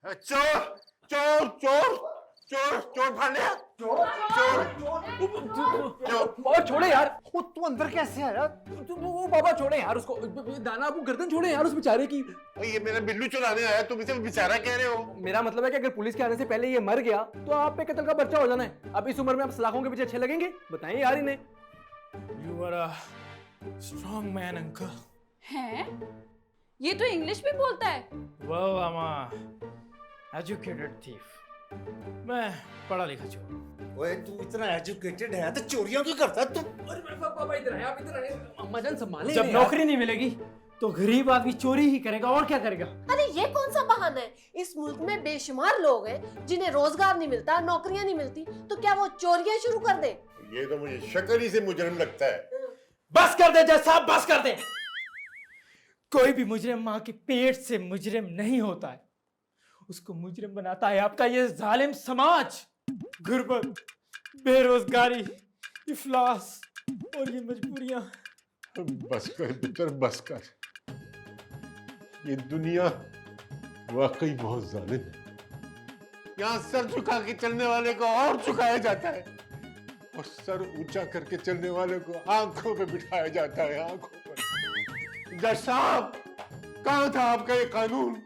चोर चोर चोर चोर चोर फाड़ लिया चोर बाबा छोड़े यार। तू अंदर कैसे आया? वो बाबा छोड़े यार उसको। दाना आपको गर्दन छोड़े यार उस बेचारे की। ये मेरा बिल्लू चुराने आया, तुम इसे बेचारा कह रहे हो? मेरा मतलब है कि अगर पुलिस के आने से पहले ये मर गया तो आप पे कत्ल का पर्चा हो जाना है। अब इस उम्र में आप सलाखों के पीछे अच्छे लगेंगे? बताएं यार इन्हें। You are a strong man, uncle. हैं? ये तो इंग्लिश भी बोलता है। Well, I'm a educated thief. मैं पढ़ा लिखा चोर। ओए तू इतना एजुकेटेड है तो चोरियां क्यों करता है तू? अरे पापा इधर आए, आप इधर आए। अम्मा जान संभाले जब नौकरी नहीं मिलेगी तो गरीब आदमी चोरी ही करेगा और क्या करेगा? अरे ये कौन सा बहाना है? इस मुल्क में बेशुमार लोग हैं जिन्हें रोजगार नहीं मिलता, नौकरियां नहीं मिलती, तो क्या वो चोरियां शुरू कर दे? ये तो मुझे शक्ल ही से मुजरिम लगता है। बस कर दे जज साहब, बस कर दे। कोई भी मुजरिम माँ के पेट से मुजरिम नहीं होता है, उसको मुजरिम बनाता है आपका ये जालिम समाज। गुर्बत, बेरोजगारी, इफलास और ये मजबूरियां। बस कर पुत्र, बस कर। ये दुनिया वाकई बहुत जालिम है। यहाँ सर झुका के चलने वाले को और झुकाया जाता है और सर ऊंचा करके चलने वाले को आंखों पे बिठाया जाता है, आंखों पर। जज साहब, कहाँ था आपका ये कानून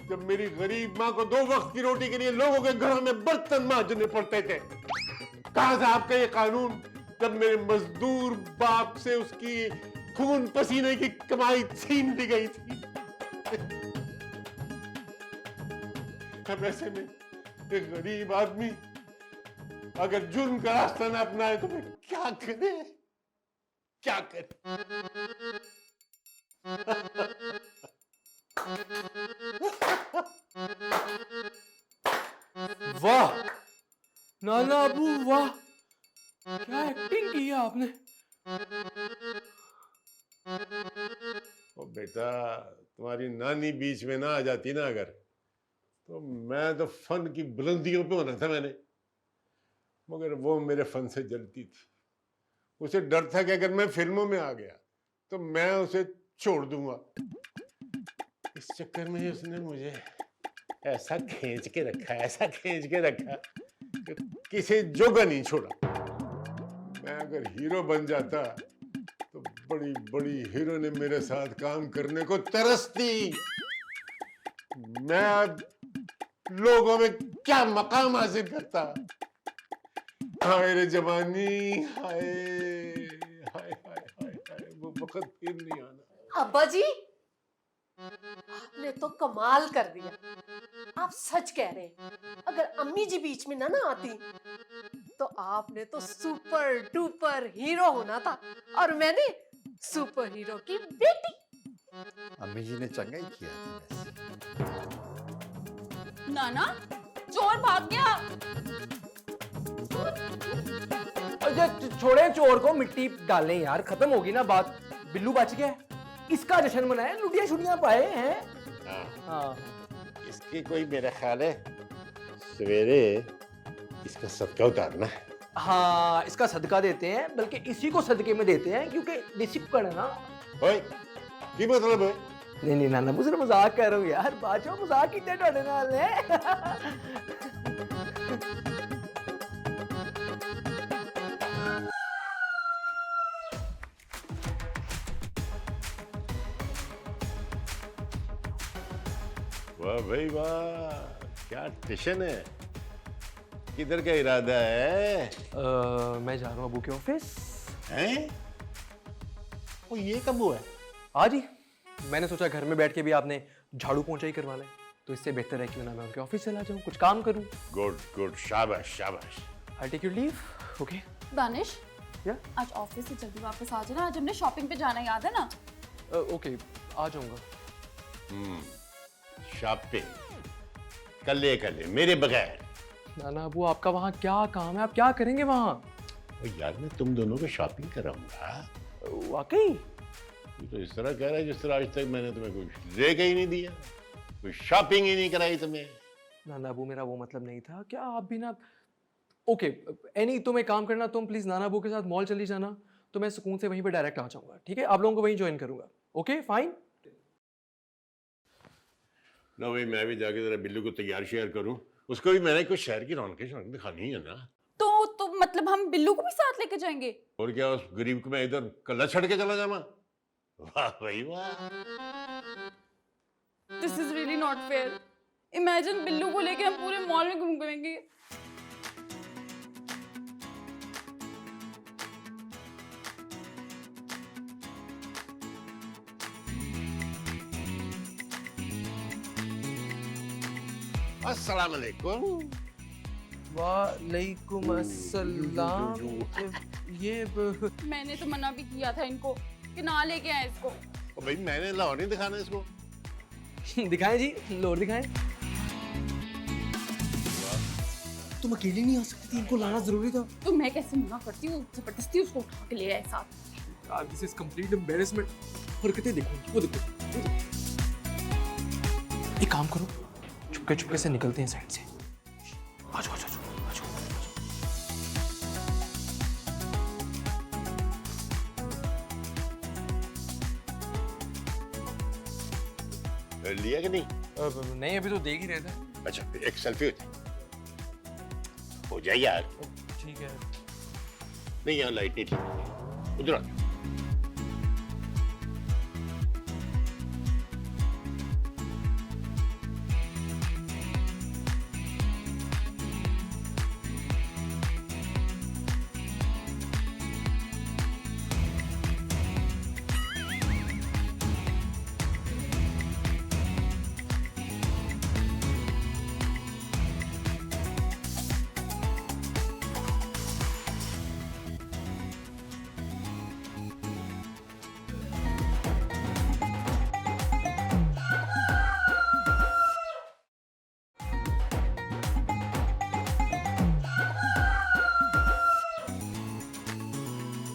जब मेरी गरीब माँ को 2 वक्त की रोटी के लिए लोगों के घरों में बर्तन मांजने पड़ते थे? कहाँ था आपका ये कानून जब मेरे मजदूर बाप से उसकी खून पसीने की कमाई छीन ली गई थी? अब ऐसे में एक गरीब आदमी अगर जुर्म का रास्ता ना अपनाए तो मैं क्या करे, क्या करे? वाह नाना अबू, वाह क्या एक्टिंग की है आपने। ओ बेटा, तुम्हारी नानी बीच में ना आ जाती ना अगर, तो मैं तो फन की बुलंदियों पे होना था मैंने, मगर वो मेरे फन से जलती थी। उसे डर था कि अगर मैं फिल्मों में आ गया तो मैं उसे छोड़ दूंगा। इस चक्कर में उसने मुझे ऐसा खींच के रखा, ऐसा खींच के रखा कि किसी जोगा नहीं छोड़ा। मैं अगर हीरो बन जाता तो बड़ी बड़ी हीरो ने मेरे साथ काम करने को तरसती। मैं अब लोगों में क्या मकाम हासिल करता। हाय रे जवानी, हाय हाय हाय हाय हाय, वो वक्त फिर नहीं आना। अब्बा जी, आपने तो कमाल कर दिया। आप सच कह रहे हैं, अगर अम्मी जी बीच में ना आती तो आपने तो सुपर डुपर हीरो होना था और मैंने सुपर हीरो की बेटी। अम्मी जी ने चंगा ही किया था वैसे। नाना, चोर भाग गया। अरे छोड़े चोर को, मिट्टी डालें यार, खत्म होगी ना बात। बिल्लू बच गया, इसका जश्न मनाए, लुटिया छुटियां पाए हैं। हाँ। इसकी कोई मेरा ख्याल है सवेरे इसका सदका उतारना है। हाँ, इसका सदका देते हैं, बल्कि इसी को सदके में देते हैं क्योंकि डिसिप्लिन है ना। ओए, की मतलब है? नहीं नहीं नाना, मैं सिर्फ मजाक कर रहा हूँ यार। बाजो मजाक कितने टोटे नाल है। वाह भाई वाह, क्या टिशन है। किधर का इरादा है? मैं जा रहा हूँ अबू के ऑफिस। हैं? वो ये कब हुआ है? आज ही। मैंने सोचा घर में बैठ के भी आपने झाड़ू पोंछा ही करवा लें, तो इससे बेहतर है क्यों ना मैं उनके ऑफिस चला जाऊँ, कुछ काम करूँ। गुड गुड, शाबाश शाबाश। I take your leave. Okay Danish, या आज ऑफिस से जल्दी वापस आ जाना, आज हमने शॉपिंग पे जाना, याद है ना? ओके, आ जाऊंगा। शॉपिंग कल्ले कल्ले मेरे बगैर? नाना अबू, आपका वहाँ क्या काम है? आप क्या करेंगे वहाँ? ओ यार, मैं तुम दोनों को शॉपिंग कराऊंगा। वाकई? ये तो इस तरह कह रहा है जिस तरह आज तक मैंने तुम्हें कुछ लेके ही नहीं दिया, कोई शॉपिंग ही नहीं कराई तुम्हें। नाना अबू, मेरा वो मतलब नहीं था। क्या आप भी ना। ओके एनी, तुम एक काम करना, तुम प्लीज नाना अबू के साथ मॉल चली जाना, तो मैं सुकून से वहीं पे डायरेक्ट आ जाऊंगा। ठीक है, आप लोगों को वहीं ज्वाइन करूंगा। Okay fine. ना भाई मैं भी जाके जरा बिल्लू को तैयार शेयर करूं, उसको भी मैंने कुछ शहर की रौनक दिखानी है ना। तो मतलब हम बिल्लू को भी साथ लेके जाएंगे? और क्या उस गरीब को मैं इधर कल्ला छड़ के चला जावा? वाह भाई वाह। This is really not fair. Imagine Billu को लेके हम पूरे मॉल में घूमेंगे। अस्सलाम वालेकुम। वालेकुम अस्सलाम। ये मैंने तो मना भी किया था इनको कि ना लेके आए इसको। और भाई मैंने लाहौर नहीं दिखाना इसको। दिखाएं जी, लोर दिखाएं। तुम अकेले नहीं आ सकती थी, इनको लाना जरूरी था। तो मैं कैसे मना करती हूँ, जबरदस्ती उसको उठा के ले आए साथ। यार दिस इज कंप्लीट एम्बैरेसमेंट। हरकतें देखो, वो देखो। एक काम करो, चुपके चुपके से निकलते हैं साइड से। आजो आजो आजो आजो। लिया कि नहीं? नहीं, अभी तो देख ही रहे थे। अच्छा फिर एक सेल्फी हो जाए यार। ठीक है। नहीं यहाँ लाइट नहीं ठीक, उधर आ जाओ।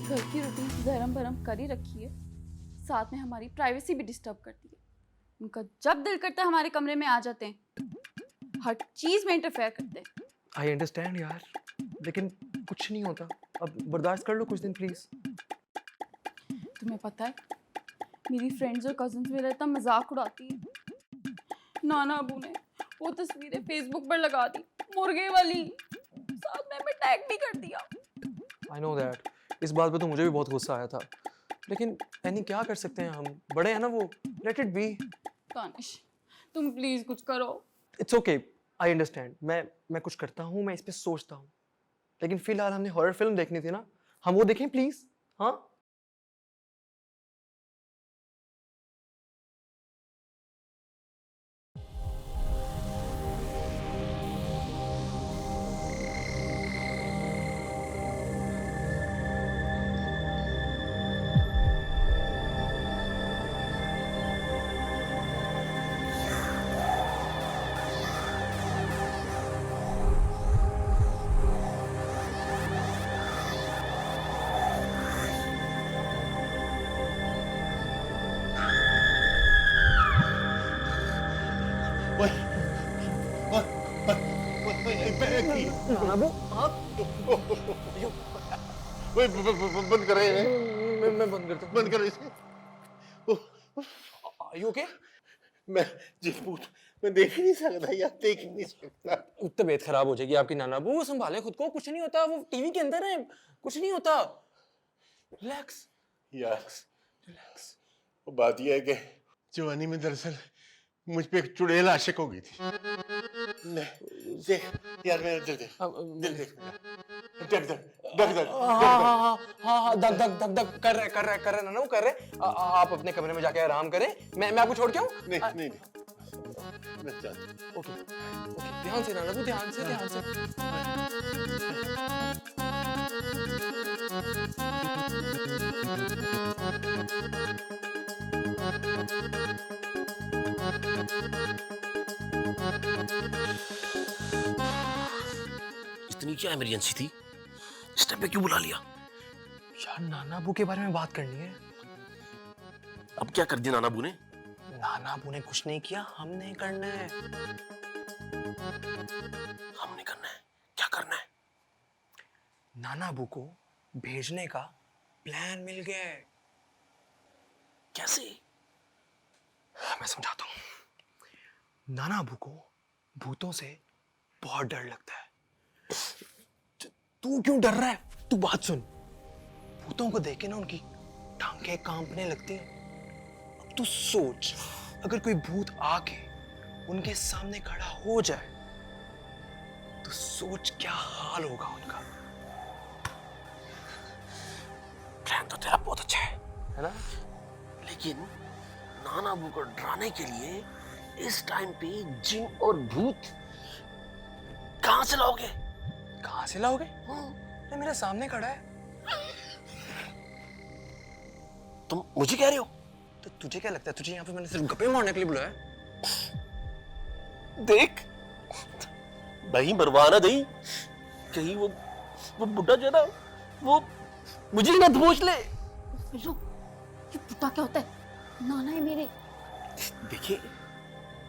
घर की रूटीन धर्म भरम कर ही रखी है, साथ में हमारी प्राइवेसी भी डिस्टर्ब करती है। उनका जब दिल करता है हमारे कमरे में आ जाते हैं, हर चीज में इंटरफेयर करते हैं। आई अंडरस्टैंड यार, लेकिन कुछ नहीं होता। अब बर्दाश्त कर लो कुछ दिन प्लीज। तुम्हें पता है मेरी फ्रेंड्स और कजन्स मेरा इतना मजाक उड़ाती है। नाना अबू ने वो तस्वीरें फेसबुक पर लगा दी, मुर्गे वाली, साथ में हमें टैग भी कर दिया। I know that. इस बात पे तो मुझे भी बहुत गुस्सा आया था, लेकिन यानी क्या कर सकते हैं, हम बड़े हैं ना, वो लेट इट बी। दानिश तुम प्लीज कुछ करो। It's okay, I understand. मैं कुछ करता हूँ, मैं इस पे सोचता हूँ, लेकिन फिलहाल हमने हॉरर फिल्म देखनी थी ना, हम वो देखें प्लीज। हाँ नाना आप बंद करे मैं बंद करता हूँ। बंद करो इसे। Are you okay? मैं जिसपूत मैं देख ही नहीं सकता यार, देख ही नहीं सकता। तबीयत खराब हो जाएगी आपकी नाना। वो संभाले खुद को, कुछ नहीं होता, वो टीवी के अंदर है, कुछ नहीं होता। रिलैक्स यार रिलैक्स। वो बात यह है कि जवानी में दरअसल मुझ पे एक चुड़ैल आशिक हो गई थी। देख यार मैं इधर देख, दिल देख मेरा, धक धक धक धक। हाँ धक धक धक धक कर रहे नाना, वो कर रहे। आप अपने कमरे में जाके आराम करें, मैं आपको छोड़ के आऊँ? नहीं नहीं मैं चाहता। ओके ओके, ध्यान से नाना, ध्यान से। इतनी क्या इमरजेंसी थी, इस टाइम पे क्यों बुला लिया? यार नाना अबू के बारे में बात करनी है। अब क्या कर दिया नाना बू ने? नाना अबू ने कुछ नहीं किया, हमने करना है। हमने करना है? क्या करना है? नाना अबू को भेजने का प्लान मिल गया है। कैसे? मैं समझाता हूँ। नाना अबू को भूतों से बहुत डर लगता है। तू क्यों डर रहा है? तू बात सुन। भूतों को देख के ना उनकी टांगें कांपने लगती हैं। अब तू सोच, अगर कोई भूत आके उनके सामने खड़ा हो जाए तो सोच क्या हाल होगा उनका। प्लान तो तेरा बहुत अच्छा है ना? लेकिन नाना अबू को डराने के लिए इस टाइम पे जिन और भूत कहां से लाओगे? कहां से लाओगे? ये मेरे सामने खड़ा है। तुम मुझे कह रहे हो? तो तुझे क्या लगता है, तुझे यहाँ पे मैंने सिर्फ गप्पे मारने के लिए बुलाया? देख, नहीं मरवाना नहीं, कहीं वो बुढ़ा जो है ना, वो मुझे ही ना दबोच ले। बिल्लू, ये बुढ़ा क्या होता है? नाना है मेरे। देखिए,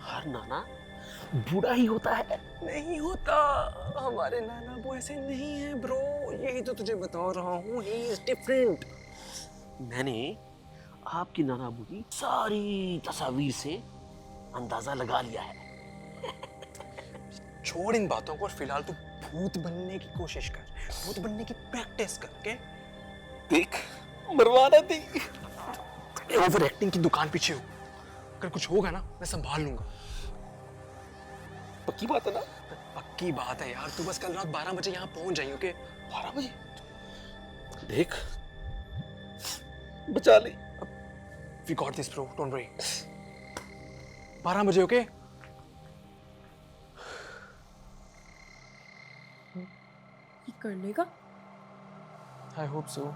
हर नाना बूढ़ा ही होता है। नहीं होता, हमारे नाना वो ऐसे नहीं है ब्रो, यही तो तुझे बता रहा हूँ, ही इज डिफरेंट। मैंने आपकी नाना अबू की सारी तस्वीर से अंदाजा लगा लिया है। छोड़ इन बातों को और फिलहाल तू भूत बनने की कोशिश कर, भूत बनने की प्रैक्टिस करके। देख, मरवाना नहीं। ओवर एक्टिंग की दुकान पीछे हो, अगर कुछ होगा ना मैं संभाल लूंगा। पक्की बात है ना? पक्की बात है यार, तू बस कल रात 12 बजे यहाँ पहुंच जाइए, ओके? 12 बजे? देख, बचा ले। We got this bro, don't worry. 12 बजे, ओके? ये कर लेगा? I hope so.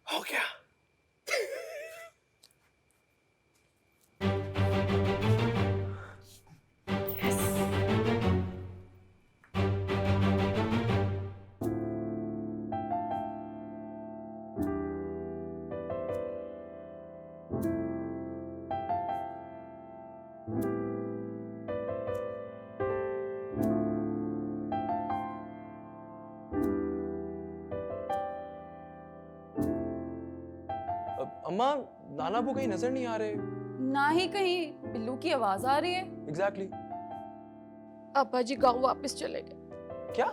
हो गया। अम्मा, नाना वो कहीं नजर नहीं आ रहे। ना ही कहीं बिल्लू की आवाज आ रही है। एग्जैक्टली। अब्बा जी गांव वापस चले गए। क्या?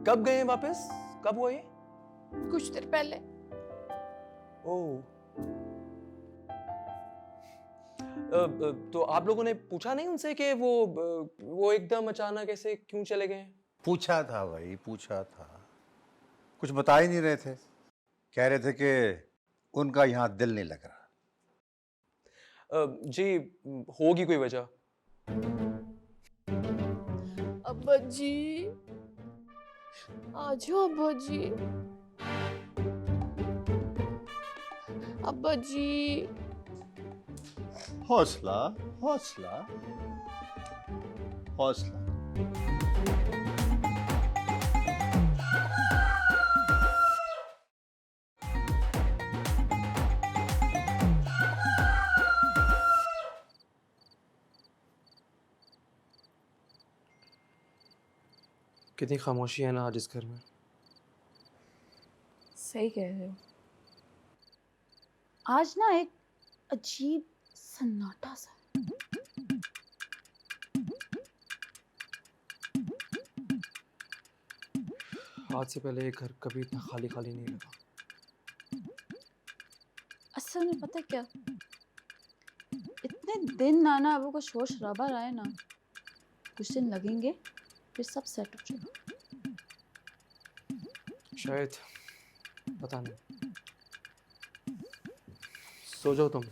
कब गए वापस? कब हुआ ये? कुछ देर पहले। ओह। तो आप लोगों ने पूछा नहीं उनसे कि वो एकदम अचानक ऐसे क्यों चले गए? पूछा था भाई, पूछा था, कुछ बता ही नहीं रहे थे। कह रहे थे कि उनका यहाँ दिल नहीं लग रहा। जी, होगी कोई वजह। अब्बा जी, आ जाओ अब्बा जी। अब्बा जी, हौसला, हौसला, हौसला। कितनी खामोशी है ना आज इस घर में। सही कह रहे हो। आज ना एक अजीब सन्नाटा सा है। आज से पहले ये घर कभी इतना खाली खाली नहीं लगा। असल में पता है क्या, इतने दिन नाना अबू को शोर शराबा रहा है ना, कुछ दिन लगेंगे फिर सब सेट हो जाएगा। शायद, पता नहीं। सो जाओ तुम।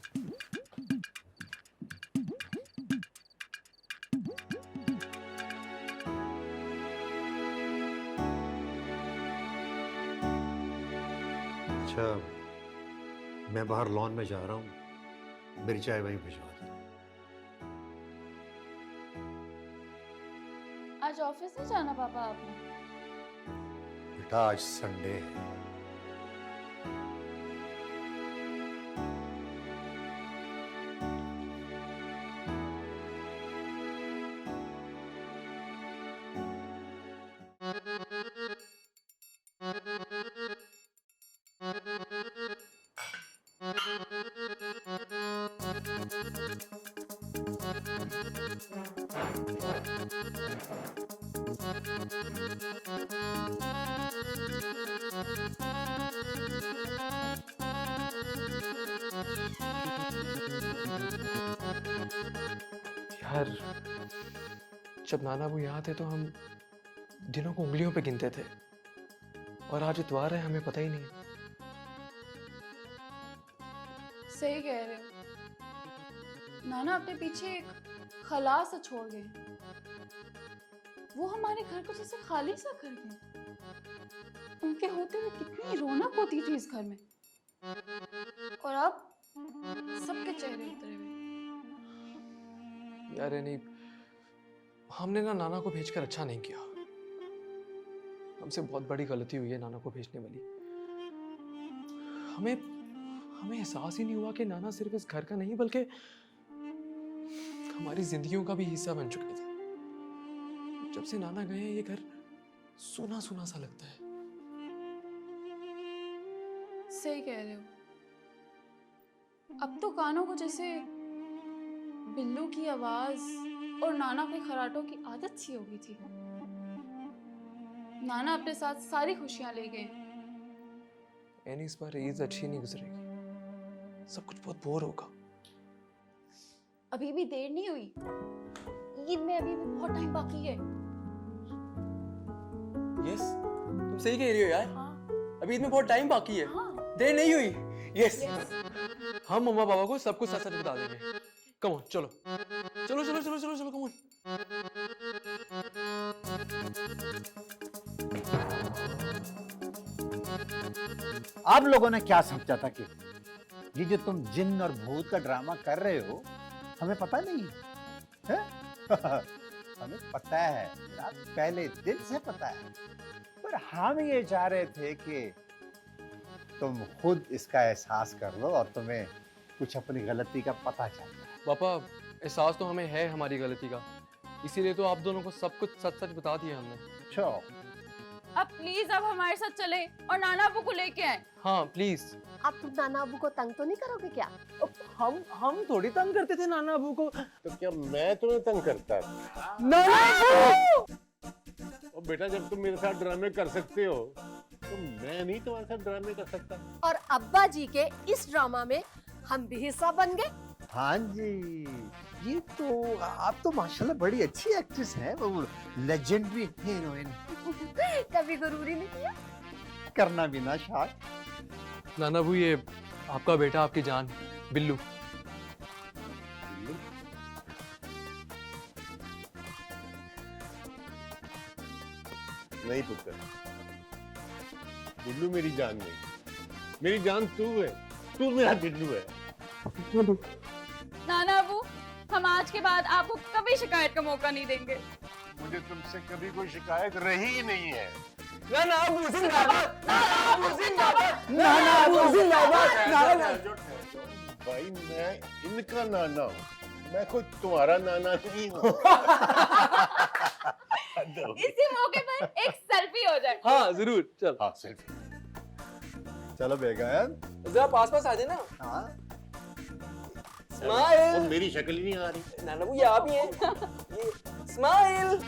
अच्छा, मैं बाहर लॉन में जा रहा हूँ, मेरी चाय वहीं भिजवा दो। आज ऑफिस नहीं जाना पापा आपने? बेटा आज संडे है। यार, जब नाना वो यहाँ थे तो हम दिनों को उंगलियों पे गिनते थे, और आज इतवार है, हमें पता ही नहीं। सही कह रहे हो। नाना अपने पीछे एक खला सा छोड़ गए। वो हमारे घर को जैसे खाली सा कर गए। उनके होते हुए कितनी रौनक होती थी इस घर में, और अब सबके चेहरे उतरे हुए। यार नहीं, हमने ना नाना को भेजकर अच्छा नहीं किया। हमसे बहुत बड़ी गलती हुई है नाना को भेजने वाली। हमें एहसास ही नहीं हुआ कि नाना सिर्फ इस घर का नहीं बल्कि हमारी जिंदगियों का भी हिस्सा बन चुके थे। जब से नाना गए हैं ये घर सूना सूना सा लगता है। सही कह रहे हो। अब तो कानों को जैसे बिल्लू की आवाज और नाना के खराटों की आदत सी हो गई थी। नाना अपने साथ सारी खुशियां ले गए। एनी इस बार ईद अच्छी नहीं गुजरेगी, सब कुछ बहुत बोर होगा। अभी भी देर नहीं हुई, ईद में अभी भी बहुत टाइम बाकी है। यस, तुम सही कह रही हो यार। हाँ, अभी इसमें बहुत टाइम बाकी है, हाँ, देर नहीं हुई। Yes, yes. हम मम्मा पापा को सब कुछ सच सच बता देंगे। कम ऑन, चलो चलो चलो चलो चलो चलो, कम ऑन। आप लोगों ने क्या समझा था कि ये जो तुम जिन और भूत का ड्रामा कर रहे हो हमें पता नहीं है? हमें पता है, मेरा पहले दिन से पता है, पर हम ये चाह रहे थे कि तुम खुद इसका एहसास कर लो और तुम्हें कुछ अपनी गलती का पता चल जाए। पापा, एहसास तो हमें है हमारी गलती का, इसीलिए तो आप दोनों को सब कुछ सच सच बता दिया हमने। अच्छा, अब प्लीज अब हमारे साथ चले और नाना अबू को लेके आए। हाँ प्लीज। अब तुम नाना अबू को तंग तो नहीं करोगे क्या? हम थोड़ी तंग करते थे नाना अबू को। तो क्या मैं तुम्हें तंग करता था? और बेटा जब तुम मेरे साथ ड्रामे कर सकते हो तो मैं नहीं तुम्हारे साथ ड्रामे कर सकता? और अब्बा जी के इस ड्रामा में हम भी हिस्सा बन गए। हाँ जी, ये तो आप तो माशाल्लाह बड़ी अच्छी एक्ट्रेस हैं, वो लेजेंडरी हीरोइन। कभी गुरूरी नहीं किया? करना भी ना शायद। नाना अबू, ये आपका बेटा, आपकी जान, बिल्लू। नहीं पुत्र, बिल्लू मेरी जान नहीं, मेरी जान तू है, तू मेरा बिल्लू है। नाना अबू, हम आज के बाद आपको कभी शिकायत का मौका नहीं देंगे। मुझे तुमसे कभी कोई शिकायत रही ही नहीं है। नाना अबू जिंदाबाद, नाना अबू जिंदाबाद, नाना अबू जिंदाबाद। भाई मैं इनका नाना हूँ, मैं कोई तुम्हारा नाना नहीं हूँ। इसी मौके पर एक सेल्फी हो जाए। हाँ जरूर, चल हाँ सेल्फी। चलो बेगम। जरा पास पास आ जाना। हाँ और स्माइल। मेरी शक्ल ही नहीं आ रही। नाना वो यहाँ भी है। स्माइल।